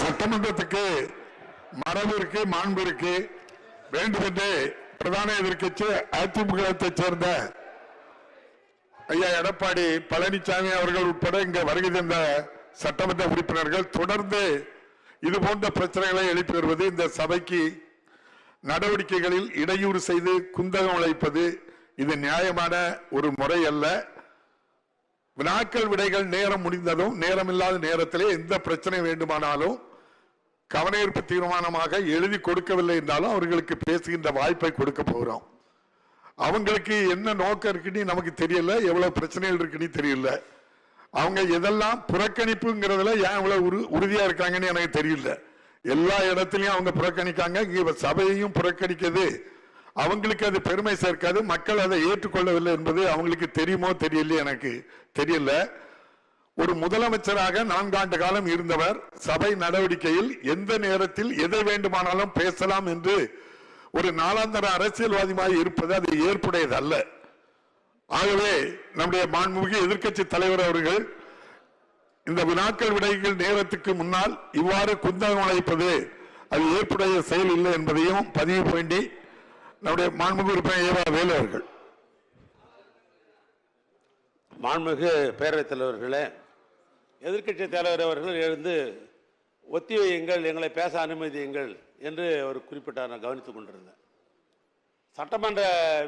சட்டமன்றத்துக்கு மரபு இருக்கு, மாண்பு இருக்கு. வேண்டும் என்று பிரதான எதிர்க்கட்சி அதிமுகவை சேர்ந்த ஐயா எடப்பாடி பழனிசாமி அவர்கள் உட்பட இங்க வருகை தந்த சட்டமன்ற உறுப்பினர்கள் தொடர்ந்து இது போன்ற பிரச்சனைகளை எழுப்பி வருவது, இந்த சபைக்கு நடவடிக்கைகளில் இடையூறு செய்து குந்தகம் உழைப்பது இது நியாயமான ஒரு முறை அல்ல. வினாக்கள் விடைகள் நேரம் முடிந்ததும் நேரம் இல்லாத நேரத்திலே எந்த பிரச்சனை வேண்டுமானாலும் கவனஈர்ப்பு தீர்மானமாக எழுதி கொடுக்கவில்லை என்றாலும் அவர்களுக்கு பேசுகின்ற வாய்ப்பை கொடுக்க போகிறோம். அவங்களுக்கு என்ன நோக்கம் இருக்குன்னு நமக்கு தெரியல, எவ்வளவு பிரச்சனைகள் இருக்குன்னு தெரியல. அவங்க எதெல்லாம் புறக்கணிப்புங்கிறதுல ஏன் இவ்வளவு உறுதியா இருக்காங்கன்னு எனக்கு தெரியல. எல்லா இடத்திலையும் அவங்க புறக்கணிக்காங்க, சபையையும் புறக்கணிக்கிறது. அவங்களுக்கு அது பெருமை சேர்க்காது, மக்கள் அதை ஏற்றுக்கொள்ளவில்லை என்பது அவங்களுக்கு தெரியுமோ தெரியல, எனக்கு தெரியல. ஒரு முதலமைச்சராக 4 ஆண்டு காலம் இருந்தவர் சபை நடவடிக்கையில் எந்த நேரத்தில் எதை வேண்டுமானாலும் பேசலாம் என்று ஒரு நாளாந்தர அரசியல்வாதியாக இருப்பது அது ஏற்புடையது அல்ல. ஆகவே நம்முடைய மாண்புமிகு எதிர்க்கட்சி தலைவர் அவர்கள் இந்த வினாக்கள் விடைகள் நேரத்துக்கு முன்னால் இவ்வாறு குந்தகம் அழைப்பது அது ஏற்புடைய செயல் இல்லை என்பதையும் பதிவு வேண்டி நம்முடைய மாண்புமிகு உறுப்பினர் ஏவா வேலு அவர்கள். மாண்புமிகு பேரவைத் தலைவர்களே, எதிர்க்கட்சி தலைவர் அவர்கள் எழுந்து ஒத்திவையுங்கள், எங்களை பேச அனுமதியுங்கள் என்று அவர் குறிப்பிட்டார். நான் கவனித்துக் கொண்டிருந்தேன். சட்டமன்ற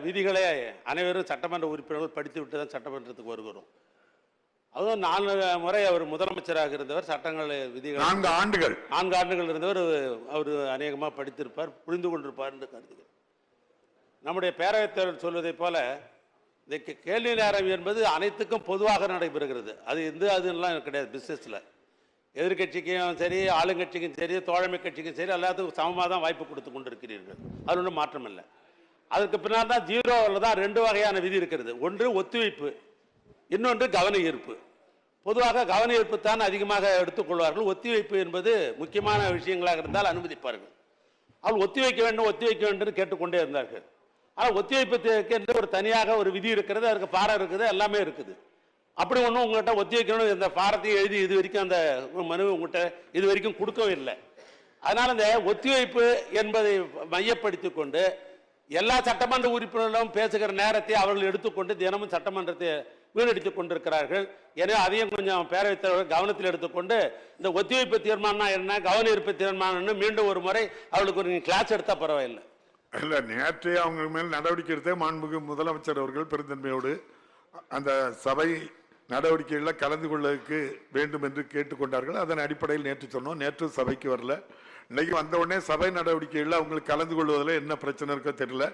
விதிகளை அனைவரும் சட்டமன்ற உறுப்பினர்கள் படித்துவிட்டு தான் சட்டமன்றத்துக்கு வருகிறோம். அதுவும் 4 முறை அவர் முதலமைச்சராக இருந்தவர். சட்டங்கள் விதிகள் 4 ஆண்டுகள் இருந்தவர். அவர் அநேகமாக படித்திருப்பார், புரிந்து கொண்டிருப்பார் என்று கருதுகிறேன். நம்முடைய பேரவைத் தலைவர் சொல்வதை போல இந்த கேள்வி நேரம் என்பது அனைத்துக்கும் பொதுவாக நடைபெறுகிறது. அது அதெல்லாம் கிடையாது. பிசினஸ்ல எதிர்கட்சிக்கும் சரி, ஆளுங்கட்சிக்கும் சரி, தோழமை கட்சிக்கும் சரி, எல்லாத்துக்கும் சமமாக தான் வாய்ப்பு கொடுத்து கொண்டிருக்கிறீர்கள். அது ஒன்றும் மாற்றம் இல்லை. அதுக்கு பின்னால் தான் 0வில் தான் 2 வகையான விதி இருக்கிறது. ஒன்று ஒத்திவைப்பு, இன்னொன்று கவன ஈர்ப்பு. பொதுவாக கவன ஈர்ப்பு தான் அதிகமாக எடுத்துக்கொள்வார்கள். ஒத்திவைப்பு என்பது முக்கியமான விஷயங்களாக இருந்தால் அனுமதிப்பார்கள். அவள் ஒத்திவைக்க வேண்டும் கேட்டுக்கொண்டே இருந்தார்கள். ஆனால் ஒத்திவைப்புக்கு என்று ஒரு தனியாக ஒரு விதி இருக்கிறது, அதுக்கு பாரம் இருக்குது, எல்லாமே இருக்குது. அப்படி ஒன்றும் உங்கள்கிட்ட ஒத்திவைக்கணும் இந்த பாரத்தையும் எழுதி இது வரைக்கும் அந்த மனு உங்கள்கிட்ட இது வரைக்கும் கொடுக்கவே இல்லை. அதனால் இந்த ஒத்திவைப்பு என்பதை மையப்படுத்தி கொண்டு எல்லா சட்டமன்ற உறுப்பினர்களும் பேசுகிற நேரத்தை அவர்கள் எடுத்துக்கொண்டு தினமும் சட்டமன்றத்தை வீணடித்துக் கொண்டிருக்கிறார்கள். எனவே அதையும் கொஞ்சம் பேரவைத் தலைவர் கவனத்தில் எடுத்துக்கொண்டு இந்த ஒத்திவைப்பு தீர்மானம் என்ன, கவன ஈர்ப்பு தீர்மானம் மீண்டும் ஒரு முறை அவர்களுக்கு ஒரு கிளாஸ் எடுத்தால் பரவாயில்லை. இல்ல, நேற்றே அவங்க மேல் நடவடிக்கை எடுத்த மாண்புமிகு முதலமைச்சர் அவர்கள் பெருந்தன்மையோடு அந்த சபை நடவடிக்கைகளில் கலந்து கொள்ளக்கு வேண்டும் என்று கேட்டுக்கொண்டார்கள். அதன் அடிப்படையில் நேற்று சொன்னோம். நேற்று சபைக்கு வரல. இன்னைக்கு வந்த உடனே சபை நடவடிக்கைகளில் அவங்களுக்கு கலந்து கொள்வதில் என்ன பிரச்சனை இருக்கோ தெரியல.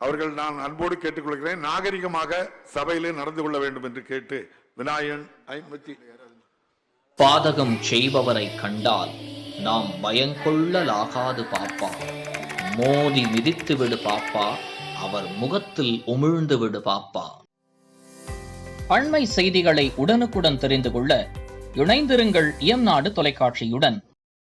அவர்கள் நான் அன்போடு கேட்டுக்கொள்கிறேன், நாகரிகமாக சபையிலே நடந்து கொள்ள வேண்டும் என்று கேட்டு விநாயகன் 50. பாதகம் செய்பவரை கண்டால் நாம் பயங்கொள்ளலாகாது பாப்பா, மோதி மிதித்து விடு பாப்பா, அவர் முகத்தில் உமிழ்ந்து விடு பாப்பா. அண்மை செய்திகளை உடனுக்குடன் தெரிந்து கொள்ள இணைந்திருங்கள் இயம்நாடு தொலைக்காட்சியுடன்.